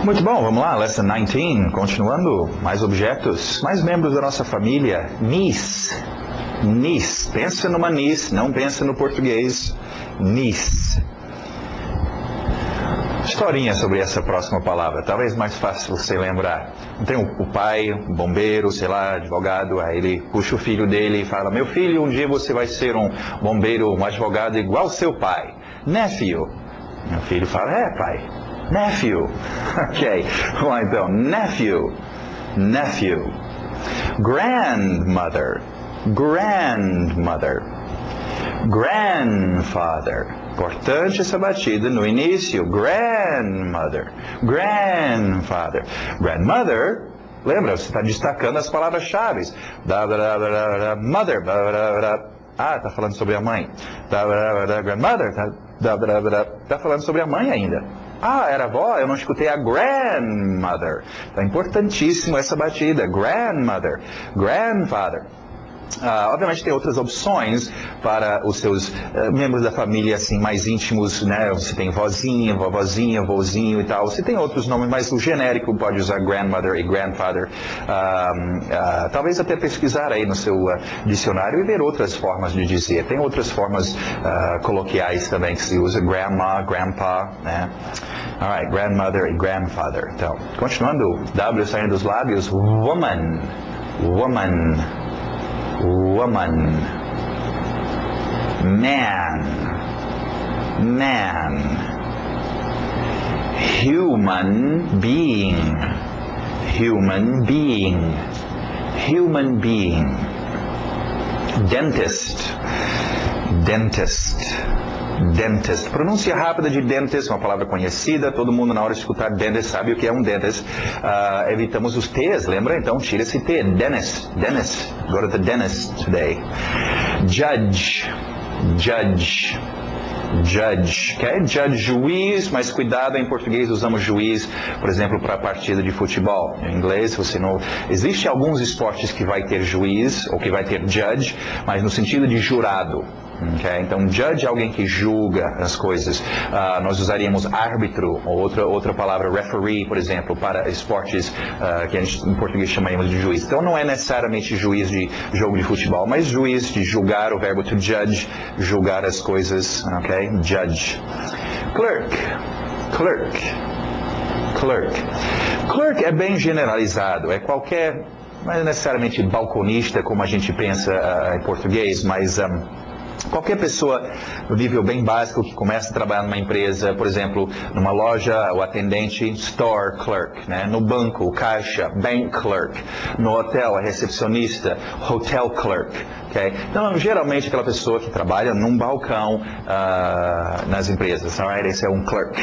Muito bom, vamos lá, Lesson 19, continuando, mais objetos, mais membros da nossa família, niece, niece, pensa numa niece, não pensa no português, niece. Historinha sobre essa próxima palavra, talvez mais fácil você lembrar. Tem o pai, o bombeiro, sei lá, advogado, aí ele puxa o filho dele e fala: meu filho, um dia você vai ser um bombeiro, um advogado igual seu pai. Nephew. Meu filho fala: pai. Nephew. Ok, vamos lá então. Nephew. Nephew. Grandmother. Grandmother. Grandfather. Importante essa batida no início. Grandmother. Grandfather. Grandmother. Lembra, você está destacando as palavras-chave. Mother. Está falando sobre a mãe. Grandmother. Está falando sobre a mãe ainda. Era avó, eu não escutei a grandmother. Então, importantíssimo essa batida. Grandmother. Grandfather. Obviamente tem outras opções para os seus membros da família assim mais íntimos, né? Você tem vozinha, vovozinha, vozinho e tal. Você tem outros nomes, mas o genérico pode usar grandmother e grandfather. Talvez até pesquisar aí no seu dicionário e ver outras formas de dizer. Tem outras formas coloquiais também que se usa, grandma, grandpa, né? Alright, grandmother e grandfather. Então, continuando, W saindo dos lábios, woman, woman. Woman. Man. Man. Human being. Human being. Human being. Dentist. Dentist. Dentist. Pronúncia rápida de dentist, uma palavra conhecida, todo mundo na hora de escutar dentist sabe o que é um dentist. Evitamos os T's, lembra? Então tira esse T. Dentist. Dentist. Go to the dentist today. Judge. Judge. Judge, okay? Judge, juiz, mas cuidado, em português usamos juiz, por exemplo, para partida de futebol. Em inglês, você não... Existem alguns esportes que vai ter juiz, ou que vai ter judge, mas no sentido de jurado. Okay? Então, judge é alguém que julga as coisas. Nós usaríamos árbitro, ou outra palavra, referee, por exemplo, para esportes que a gente, em português chamaríamos de juiz. Então, não é necessariamente juiz de jogo de futebol, mas juiz de julgar, o verbo to judge, julgar as coisas, ok? Judge. Clerk. Clerk. Clerk. Clerk é bem generalizado, é qualquer, não é necessariamente balconista, como a gente pensa em português, mas... qualquer pessoa no nível bem básico que começa a trabalhar numa empresa, por exemplo, numa loja, o atendente, store clerk, né? No banco, o caixa, bank clerk, no hotel, a recepcionista, hotel clerk, okay? Então, geralmente aquela pessoa que trabalha num balcão nas empresas, alright? Esse é um clerk.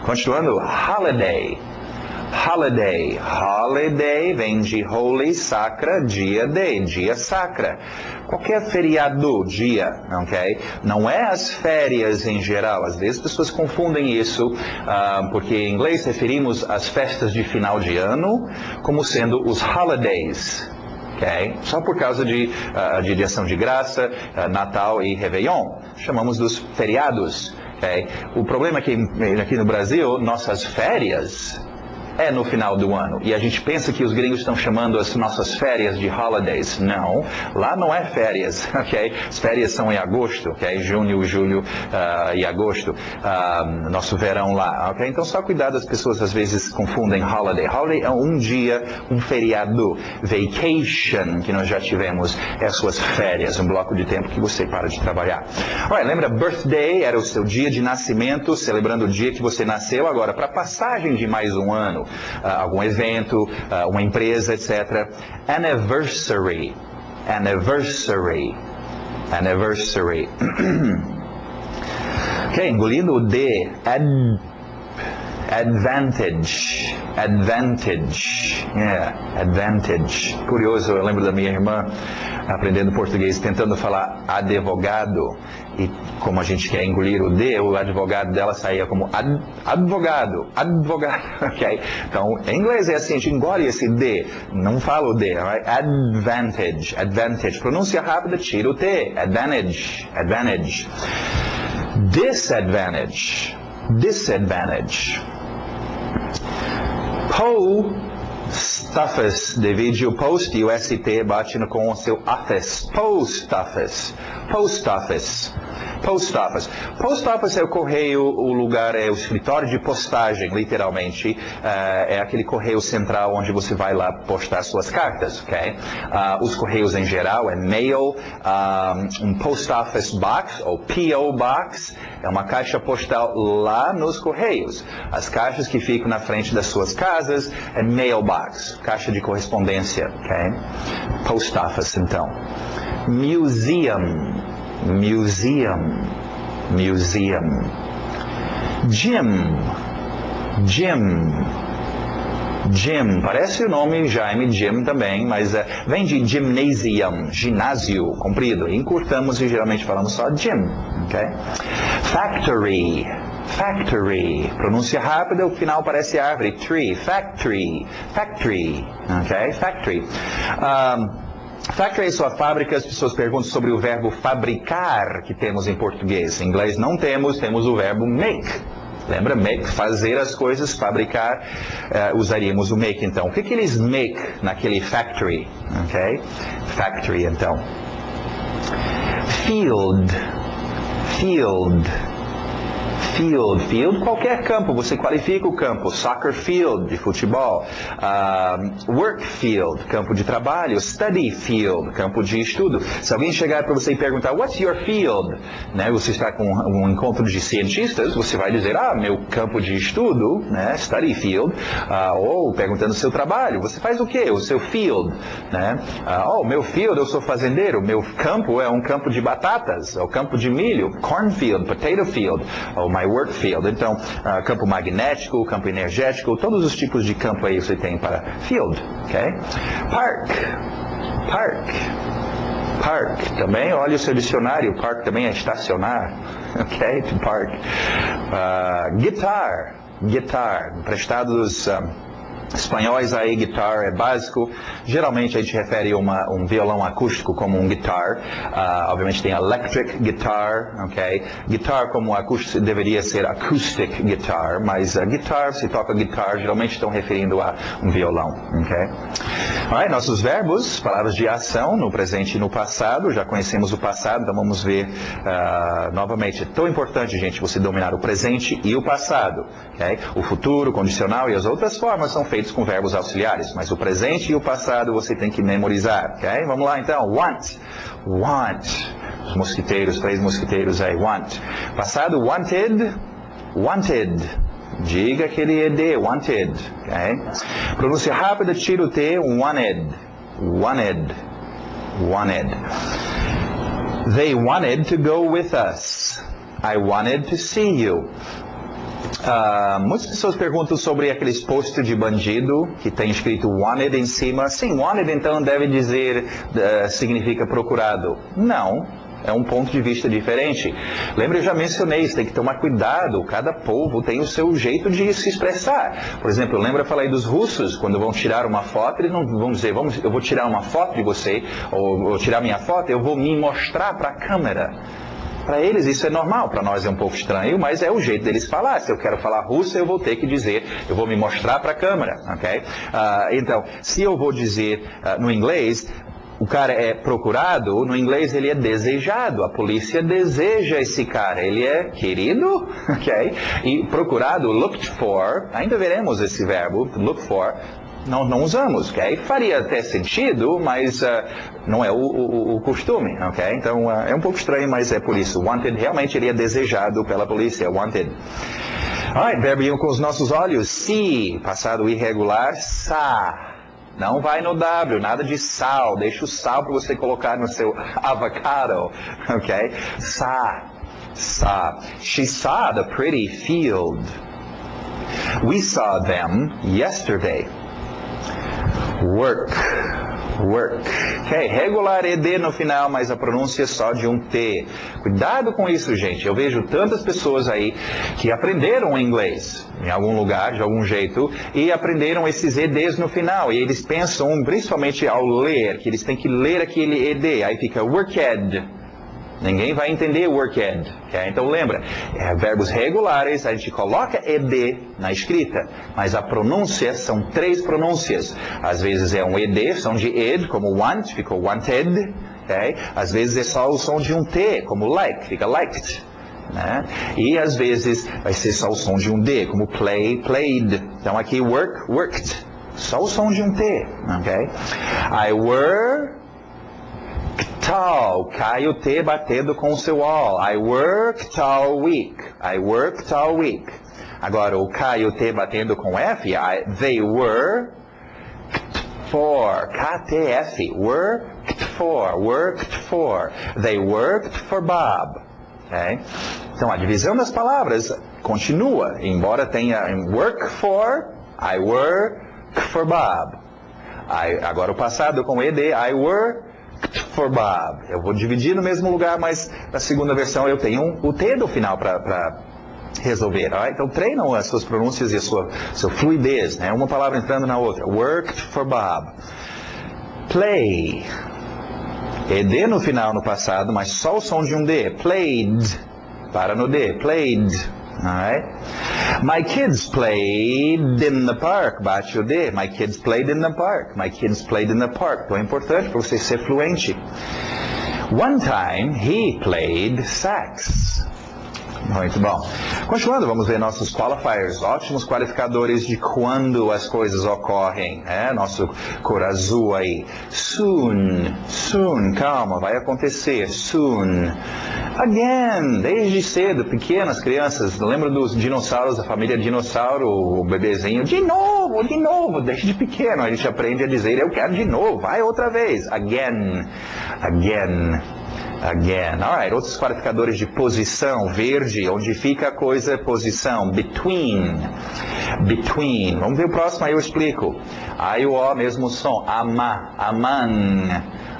Continuando, holiday. Holiday. Holiday vem de holy, sacra, dia de, dia sacra. Qualquer feriado, dia, ok? Não é as férias em geral. Às vezes as pessoas confundem isso, porque em inglês referimos às festas de final de ano como sendo os holidays. Okay? Só por causa de ação de graça, Natal e Réveillon. Chamamos dos feriados. Okay? O problema é que aqui no Brasil, nossas férias... é no final do ano. E a gente pensa que os gringos estão chamando as nossas férias de holidays. Não, lá não é férias, ok? As férias são em agosto, ok? Junho, julho e agosto. Nosso verão lá, ok? Então só cuidado, as pessoas às vezes confundem holiday. Holiday é um dia, um feriado. Vacation, que nós já tivemos, é as suas férias, um bloco de tempo que você para de trabalhar. Olha, lembra, birthday era o seu dia de nascimento, celebrando o dia que você nasceu. Agora, para passagem de mais um ano, algum evento, uma empresa, etc. Anniversary. Anniversary. Anniversary. Ok, engolindo o D. Advantage. Advantage. Yeah, advantage. Curioso, eu lembro da minha irmã aprendendo português, tentando falar advogado. E como a gente quer engolir o D, o advogado dela saía como advogado, advogado, ok? Então, em inglês é assim, a gente engole esse D, não fala o D, right? Advantage, advantage. Pronúncia rápida, tira o T, advantage, advantage. Disadvantage, disadvantage. Post-office, divide o post e o ST bate com o seu office. Post-office. Post-office. Post-office. Post-office é o correio, o lugar, é o escritório de postagem, literalmente. É aquele correio central onde você vai lá postar suas cartas, ok? Os correios em geral é mail, um post-office box, ou P.O. box, é uma caixa postal lá nos correios. As caixas que ficam na frente das suas casas é mailbox, caixa de correspondência, ok? Post-office, então. Museum. Museum, museum. Gym, gym, gym. Parece o nome Jaime, gym também, mas vem de gymnasium, ginásio, comprido. Encurtamos e geralmente falamos só gym, ok? Factory, factory. Pronúncia rápida, o final parece árvore. Tree, factory, factory, ok? Factory. Factory é sua fábrica. As pessoas perguntam sobre o verbo fabricar que temos em português. Em inglês não temos, temos o verbo make. Lembra? Make, fazer as coisas, fabricar, usaríamos o make então. O que eles make naquele factory? Ok? Factory então. Field, field. Field, field, qualquer campo, você qualifica o campo. Soccer field, de futebol. Work field, campo de trabalho. Study field, campo de estudo. Se alguém chegar para você e perguntar, what's your field? Né, você está com um encontro de cientistas, você vai dizer, meu campo de estudo, né, study field. Ou perguntando o seu trabalho, você faz o quê? O seu field. Né? Meu field, eu sou fazendeiro. Meu campo é um campo de batatas, é o campo de milho. Cornfield, potato field. My work field. Então, campo magnético, campo energético, todos os tipos de campo aí você tem para field, ok? Park, park, park. Também, olha o seu dicionário, park também é estacionar, ok? To park. Guitar, guitar, emprestado dos espanhóis aí, guitar é básico. Geralmente a gente refere um violão acústico como um guitar. Obviamente tem electric guitar, ok? Guitar como acústico deveria ser acoustic guitar, mas guitar, se toca guitar, geralmente estão referindo a um violão, ok? Alright, nossos verbos, palavras de ação no presente e no passado. Já conhecemos o passado, então vamos ver novamente. É tão importante, gente, você dominar o presente e o passado, ok? O futuro, o condicional e as outras formas são feitas com verbos auxiliares, mas o presente e o passado você tem que memorizar, ok? Vamos lá então. Want, want. Os mosquiteiros, 3 mosquiteiros aí. Want. Passado, wanted, wanted. Diga aquele ED, wanted, ok? Pronúncia rápida, tira o T, wanted, wanted, wanted. They wanted to go with us. I wanted to see you. Muitas pessoas perguntam sobre aqueles posts de bandido que tem escrito wanted em cima. Sim, wanted então deve dizer, significa procurado. Não, é um ponto de vista diferente. Lembra, eu já mencionei, você tem que tomar cuidado. Cada povo tem o seu jeito de se expressar. Por exemplo, lembra, eu falei dos russos, quando vão tirar uma foto, eles não vão dizer, eu vou tirar uma foto de você, ou vou tirar minha foto, eu vou me mostrar para a câmera. Para eles isso é normal, para nós é um pouco estranho, mas é o jeito deles falar. Se eu quero falar russo, eu vou ter que dizer, eu vou me mostrar para a câmera, ok? Então, se eu vou dizer no inglês, o cara é procurado, no inglês ele é desejado, a polícia deseja esse cara, ele é querido, ok? E procurado, looked for, ainda veremos esse verbo, look for, não usamos, ok? Faria até sentido, mas não é o costume, ok? Então é um pouco estranho, mas é por isso. Wanted, realmente ele é desejado pela polícia, wanted. Alright, verbo com os nossos olhos. See, passado irregular, sa. Não vai no W, nada de sal. Deixa o sal para você colocar no seu avocado, ok? Sa, sa. She saw the pretty field. We saw them yesterday. Work, work. Ok, regular ED no final, mas a pronúncia só de um T. Cuidado com isso, gente. Eu vejo tantas pessoas aí que aprenderam inglês em algum lugar, de algum jeito, e aprenderam esses EDs no final. E eles pensam, principalmente ao ler, que eles têm que ler aquele ED. Aí fica worked. Ninguém vai entender worked. Okay? Então lembra, verbos regulares, a gente coloca ed na escrita, mas a pronúncia são 3 pronúncias. Às vezes é um ed, som de ed, como want, ficou wanted. Okay? Às vezes é só o som de um t, como like, fica liked. Né? E às vezes vai ser só o som de um D, como play, played. Então aqui work, worked. Só o som de um T. Okay? I worked all. Cai o T batendo com o seu all. I worked all week. I worked all week. Agora o cai o T batendo com F. They worked for. KTF. Worked for. Worked for. They worked for Bob. Okay? Então a divisão das palavras continua, embora tenha work for, I work for Bob. Agora o passado com ed, I worked for Bob. Eu vou dividir no mesmo lugar, mas na segunda versão eu tenho o T do final para resolver. Right? Então treinam as suas pronúncias e a sua fluidez, né? Uma palavra entrando na outra. Worked for Bob. Play. ED no final, no passado, mas só o som de um D. Played. Para no D. Played. Alright? My kids played in the park. Bate o D. My kids played in the park. My kids played in the park. Então é importante para você ser fluente. One time he played sax. Muito bom. Continuando, vamos ver nossos qualifiers, ótimos qualificadores de quando as coisas ocorrem. Nosso cor azul aí. Soon, soon, calma, vai acontecer. Soon. Again, desde cedo, pequenas crianças, lembra dos dinossauros, da família dinossauro, o bebezinho, de novo, desde pequeno a gente aprende a dizer, eu quero de novo, vai outra vez. Again, again. Again. Alright, outros qualificadores de posição, verde, onde fica a coisa, posição, between, between. Vamos ver o próximo, aí eu explico. Aí o O, mesmo som, among,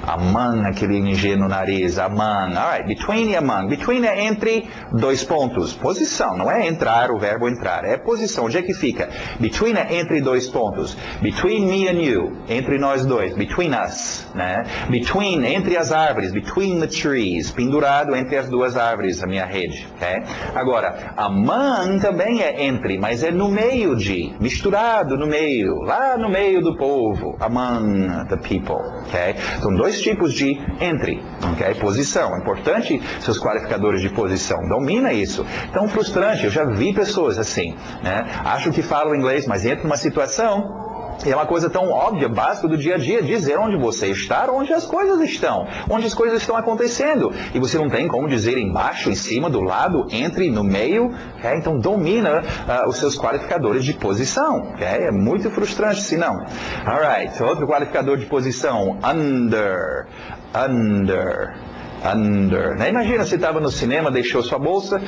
among, aquele NG no nariz, among. Alright, between e among. Between é entre 2 pontos. Posição, não é entrar, o verbo entrar, é posição. Onde é que fica? Between é entre 2 pontos. Between me and you, entre nós dois. Between us, né? Between, entre as árvores. Between the trees, pendurado entre as 2 árvores, a minha rede. Okay? Agora, among também é entre, mas é no meio de, misturado no meio, lá no meio do povo. Among the people. Okay? São 2 tipos de entre, okay? Posição, importante seus qualificadores de posição, domina isso. Então frustrante, eu já vi pessoas assim, né? Acham que falam inglês, mas entra numa situação e é uma coisa tão óbvia, básica do dia a dia, dizer onde você está, onde as coisas estão acontecendo. E você não tem como dizer embaixo, em cima, do lado, entre, no meio. Okay? Então domina os seus qualificadores de posição. Okay? É muito frustrante, se não. Alright, outro qualificador de posição, under, under. Under. Né? Imagina, você estava no cinema, deixou sua bolsa,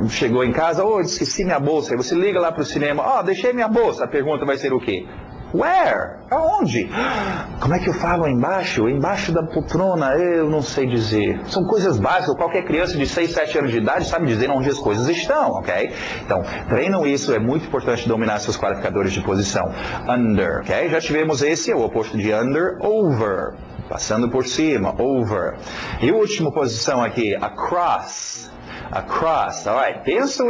chegou em casa, esqueci minha bolsa. Aí você liga lá para o cinema, deixei minha bolsa. A pergunta vai ser o quê? Where? Aonde? Como é que eu falo embaixo? Embaixo da poltrona? Eu não sei dizer. São coisas básicas. Qualquer criança de 6, 7 anos de idade sabe dizer onde as coisas estão, ok? Então, treinam isso. É muito importante dominar seus qualificadores de posição. Under, ok? Já tivemos esse, o oposto de under, over. Passando por cima, over. E a última posição aqui, across. Across, alright. Penso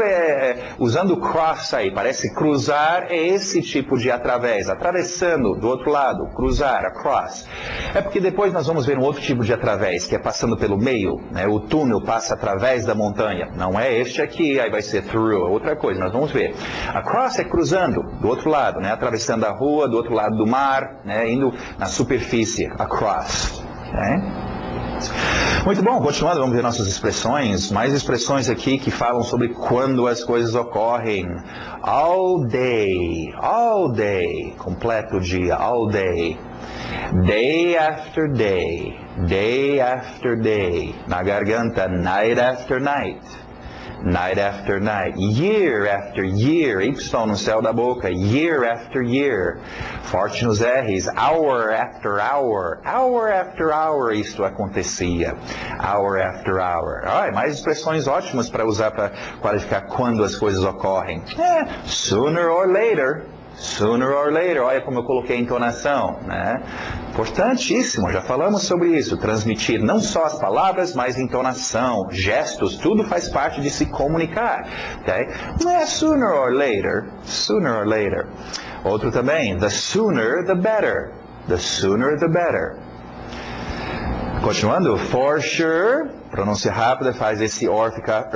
usando cross aí, parece cruzar, é esse tipo de através, atravessando do outro lado, cruzar, across. É porque depois nós vamos ver um outro tipo de através, que é passando pelo meio, né? O túnel passa através da montanha. Não é este aqui, aí vai ser through, é outra coisa, nós vamos ver. Across é cruzando do outro lado, né? Atravessando a rua, do outro lado do mar, né? Indo na superfície, across. Okay? Muito bom, continuando, vamos ver nossas expressões. Mais expressões aqui que falam sobre quando as coisas ocorrem. All day, completo dia, all day. Day after day, day after day. Na garganta, night after night. Night after night, year after year, Y no céu da boca, year after year, forte nos R's, hour after hour, hour after hour, isto acontecia, hour after hour. Mais expressões ótimas para usar para qualificar quando as coisas ocorrem. Sooner or later. Sooner or later, olha como eu coloquei a entonação, né? Importantíssimo, já falamos sobre isso. Transmitir não só as palavras, mas entonação, gestos, tudo faz parte de se comunicar. Okay? Não é sooner or later. Sooner or later. Outro também, the sooner the better. The sooner the better. Continuando, for sure, pronúncia rápida, faz esse or ficar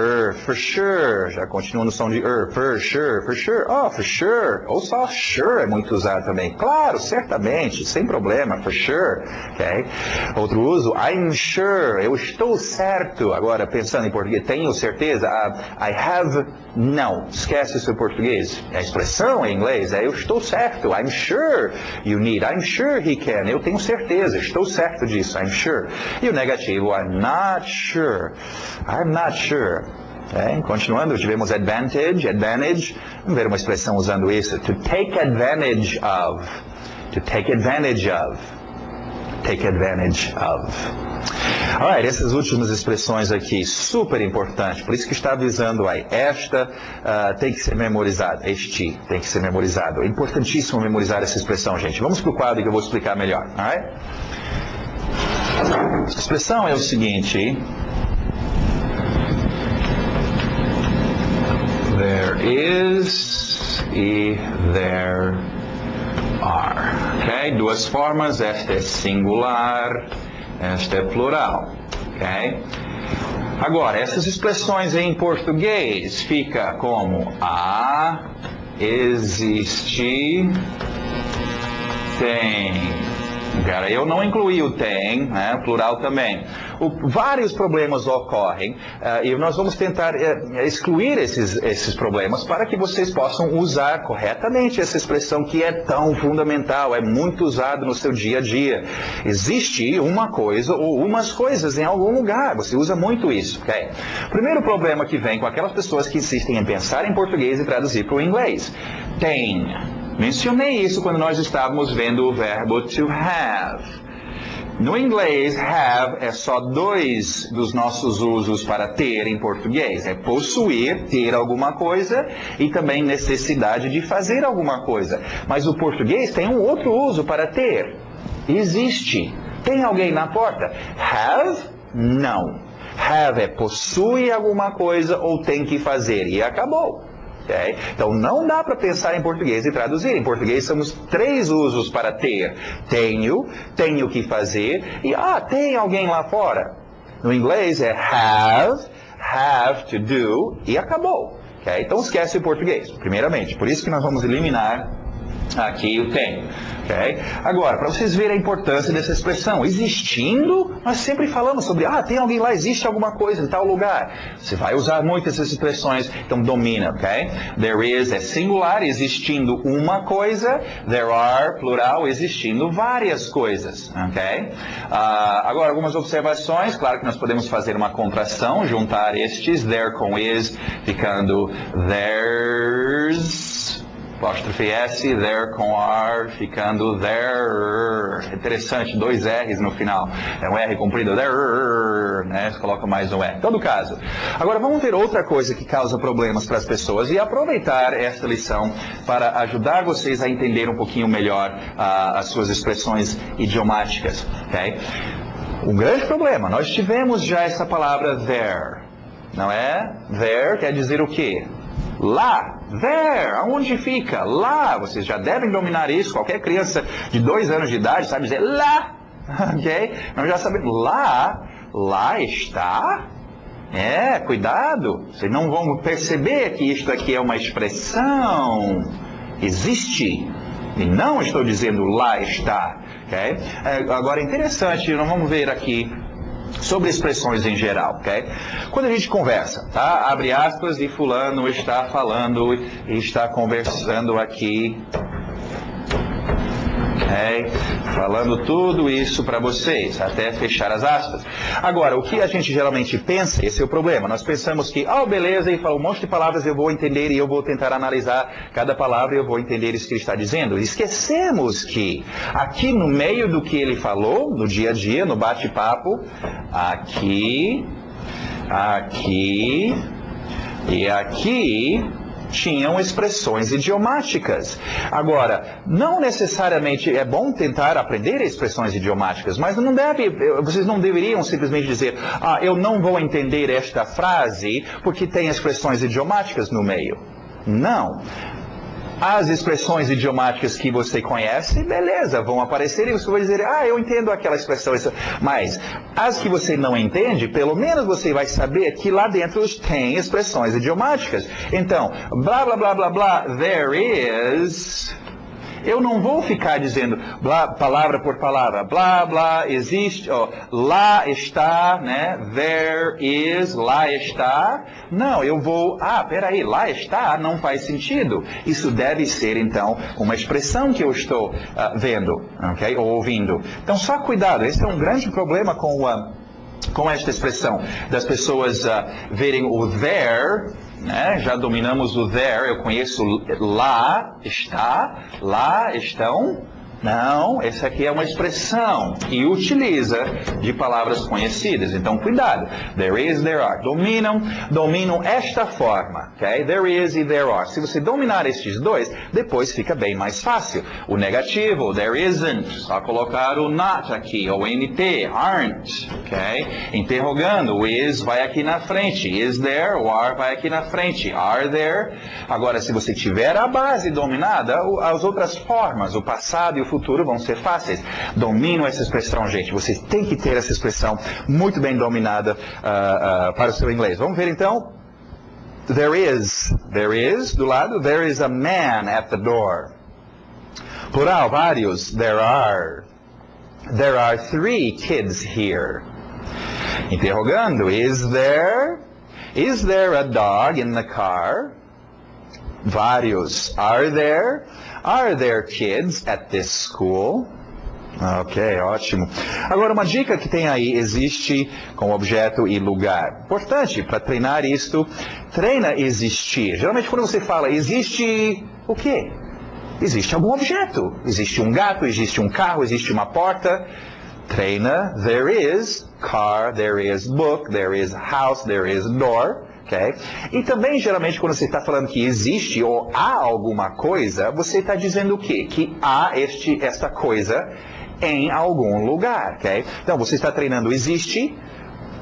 for sure, já continua no som de for sure, oh, for sure, ou só sure é muito usado também, claro, certamente, sem problema, for sure, ok? Outro uso, I'm sure, eu estou certo, agora pensando em português, tenho certeza, I have, não, esquece isso em português, a expressão em inglês é eu estou certo, I'm sure you need, I'm sure he can, eu tenho certeza, estou certo disso, I'm sure. E o negativo, I'm not sure. I'm not sure. Okay? Continuando, tivemos advantage. Vamos ver uma expressão usando isso. To take advantage of. To take advantage of. Take advantage of. Alright, essas últimas expressões aqui, super importante. Por isso que está avisando aí. Esta tem que ser memorizada. Este tem que ser memorizado. É importantíssimo memorizar essa expressão, gente. Vamos para o quadro que eu vou explicar melhor. Alright? A expressão é o seguinte: there is e there are. Okay? Duas formas, esta é singular, esta é plural. Okay? Agora, essas expressões em português fica como há, existe, tem. Cara, eu não incluí o tem, né, plural também. Vários problemas ocorrem e nós vamos tentar excluir esses problemas para que vocês possam usar corretamente essa expressão que é tão fundamental, é muito usada no seu dia a dia. Existe uma coisa ou umas coisas em algum lugar, você usa muito isso. Okay? Primeiro problema que vem com aquelas pessoas que insistem em pensar em português e traduzir para o inglês. Tem. Mencionei isso quando nós estávamos vendo o verbo to have. No inglês, have é só dois dos nossos usos para ter em português. É possuir, ter alguma coisa, e também necessidade de fazer alguma coisa. Mas o português tem um outro uso para ter. Existe. Tem alguém na porta? Have? Não. Have é possui alguma coisa ou tem que fazer. E acabou. Okay? Então não dá para pensar em português e traduzir. Em português temos três usos para ter. Tenho que fazer e tem alguém lá fora. No inglês é have to do e acabou. Okay? Então esquece o português, primeiramente. Por isso que nós vamos eliminar aqui o tem. Okay? Agora, para vocês verem a importância dessa expressão, existindo, nós sempre falamos sobre, tem alguém lá, existe alguma coisa em tal lugar. Você vai usar muito essas expressões, então domina, ok? There is é singular, existindo uma coisa, there are, plural, existindo várias coisas, ok? Agora, algumas observações, claro que nós podemos fazer uma contração, juntar estes, there com is, ficando there's, apóstrofe S, there com R, ficando there. Interessante, dois R's no final. É um R comprido, there, né? Você coloca mais um R. Em todo caso. Agora vamos ver outra coisa que causa problemas para as pessoas e aproveitar esta lição para ajudar vocês a entender um pouquinho melhor as suas expressões idiomáticas. Okay? Um grande problema, nós tivemos já essa palavra there, não é? There quer dizer o quê? Lá, there, aonde fica? Lá, vocês já devem dominar isso, qualquer criança de 2 anos de idade sabe dizer lá, ok? Nós já sabemos, lá está, cuidado, vocês não vão perceber que isto aqui é uma expressão, existe, e não estou dizendo lá está, ok? Agora é interessante, nós vamos ver aqui, sobre expressões em geral, ok? Quando a gente conversa, tá? Abre aspas e fulano está falando e está conversando aqui, ok? Falando tudo isso para vocês, até fechar as aspas. Agora, o que a gente geralmente pensa, esse é o problema, nós pensamos que, beleza, ele falou um monte de palavras, eu vou entender e eu vou tentar analisar cada palavra e eu vou entender isso que ele está dizendo. Esquecemos que aqui no meio do que ele falou, no dia a dia, no bate-papo, aqui e aqui, tinham expressões idiomáticas. Agora, não necessariamente é bom tentar aprender expressões idiomáticas, mas vocês não deveriam simplesmente dizer, eu não vou entender esta frase porque tem expressões idiomáticas no meio. Não. As expressões idiomáticas que você conhece, beleza, vão aparecer e você vai dizer, eu entendo aquela expressão. Mas as que você não entende, pelo menos você vai saber que lá dentro tem expressões idiomáticas. Então, blá, blá, blá, blá, blá, there is... Eu não vou ficar dizendo blá, palavra por palavra, blá, blá, existe, lá está, né? There is, lá está. Não, eu vou, peraí, lá está, não faz sentido. Isso deve ser, então, uma expressão que eu estou vendo, ok? Ou ouvindo. Então, só cuidado, esse é um grande problema com esta expressão, das pessoas verem o there, né? Já dominamos o there, eu conheço lá está, lá estão. Não, essa aqui é uma expressão que utiliza de palavras conhecidas. Então, cuidado. There is, there are. Dominam esta forma. Okay? There is e there are. Se você dominar estes dois, depois fica bem mais fácil. O negativo, there isn't. Só colocar o not aqui, ou NT, aren't. Okay? Interrogando, o is vai aqui na frente. Is there, o are vai aqui na frente. Are there. Agora, se você tiver a base dominada, as outras formas, o passado e o futuro vão ser fáceis. Dominam essa expressão, gente. Você tem que ter essa expressão muito bem dominada para o seu inglês. Vamos ver então. There is, do lado, there is a man at the door. Plural, vários, there are 3 kids here. Interrogando, is there a dog in the car? Vários, are there kids at this school? Ok, ótimo. Agora, uma dica que tem aí, existe com objeto e lugar. Importante, para treinar isto, treina existir. Geralmente, quando você fala existe o quê? Existe algum objeto. Existe um gato, existe um carro, existe uma porta. Treina, there is car, there is book, there is house, there is door. Okay? E também, geralmente, quando você está falando que existe ou há alguma coisa, você está dizendo o quê? Que há esta coisa em algum lugar. Okay? Então, você está treinando existe,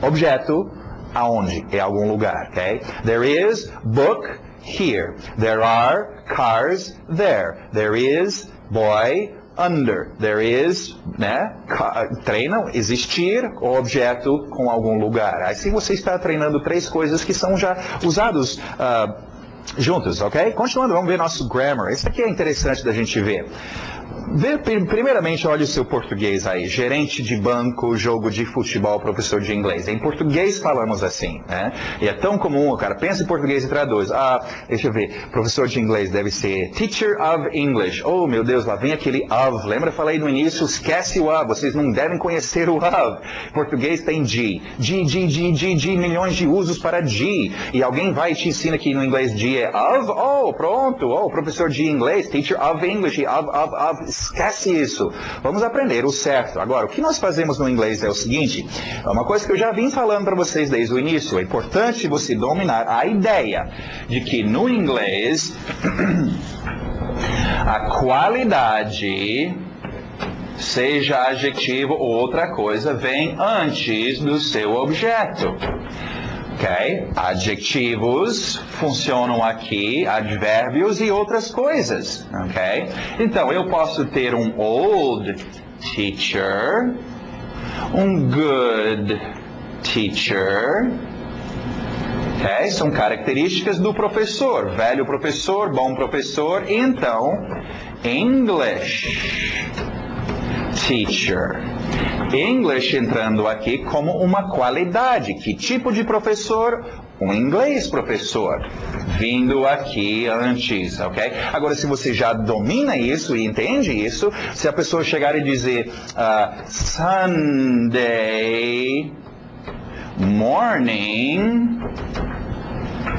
objeto, aonde? Em algum lugar. Okay? There is book here. There are cars there. There is boy under. There is, né? Treinam existir o objeto com algum lugar. Assim você está treinando 3 coisas que são já usados juntos, ok? Continuando, vamos ver nosso grammar. Isso aqui é interessante da gente ver. Primeiramente, olha o seu português aí. Gerente de banco, jogo de futebol, professor de inglês. Em português falamos assim, né? E é tão comum, cara. Pensa em português e traduz. Deixa eu ver. Professor de inglês deve ser teacher of English. Oh, meu Deus, lá vem aquele of. Lembra? Eu falei no início, esquece o of. Vocês não devem conhecer o of. Português tem de. De, milhões de usos para de. E alguém vai e te ensina que no inglês de é of. Oh, pronto. Oh, professor de inglês, teacher of English. Of. Esquece isso. Vamos aprender o certo. Agora, o que nós fazemos no inglês é o seguinte, é uma coisa que eu já vim falando para vocês desde o início. É importante você dominar a ideia de que no inglês a qualidade, seja adjetivo ou outra coisa, vem antes do seu objeto. Okay? Adjetivos funcionam aqui, advérbios e outras coisas. Okay? Então, eu posso ter um old teacher, um good teacher. Okay? São características do professor. Velho professor, bom professor. Então, English teacher. English entrando aqui como uma qualidade. Que tipo de professor? Um inglês professor. Vindo aqui antes, ok? Agora, se você já domina isso e entende isso, se a pessoa chegar e dizer Sunday morning,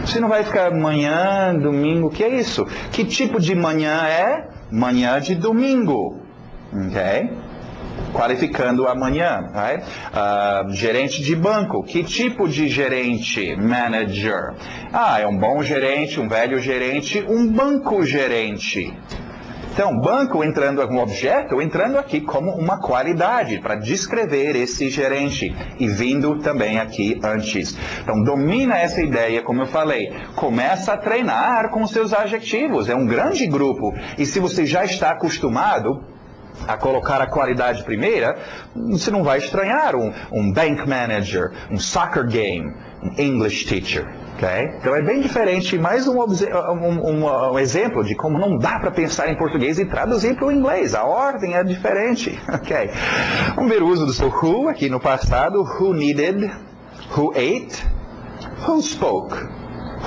você não vai ficar manhã, domingo, o que é isso? Que tipo de manhã é? Manhã de domingo, ok? qualificando amanhã. Right? Gerente de banco. Que tipo de gerente? Manager. É um bom gerente, um velho gerente, um banco gerente. Então, banco entrando como objeto, entrando aqui como uma qualidade para descrever esse gerente e vindo também aqui antes. Então, domina essa ideia, como eu falei. Começa a treinar com seus adjetivos. É um grande grupo. E se você já está acostumado a colocar a qualidade primeira, você não vai estranhar um bank manager, um soccer game, um English teacher. Okay? Então é bem diferente, mais um exemplo de como não dá para pensar em português e traduzir para o inglês. A ordem é diferente. Okay? Vamos ver o uso do seu who aqui no passado. Who needed? Who ate? Who spoke?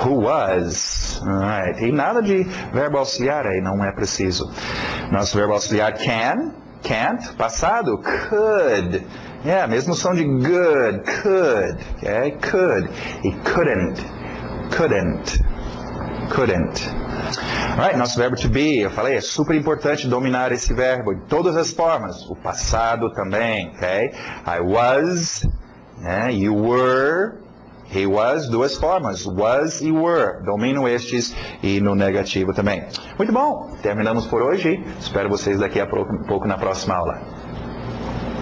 Who was? Alright. E nada de verbo auxiliar aí, não é preciso. Nosso verbo auxiliar can, can't, passado, could. Mesmo som de good, could, okay? Could. E couldn't. Alright, nosso verbo to be, eu falei, é super importante dominar esse verbo em todas as formas. O passado também, ok? I was, you were. He was, duas formas, was e were. Domino estes e no negativo também. Muito bom, terminamos por hoje. Espero vocês daqui a pouco na próxima aula.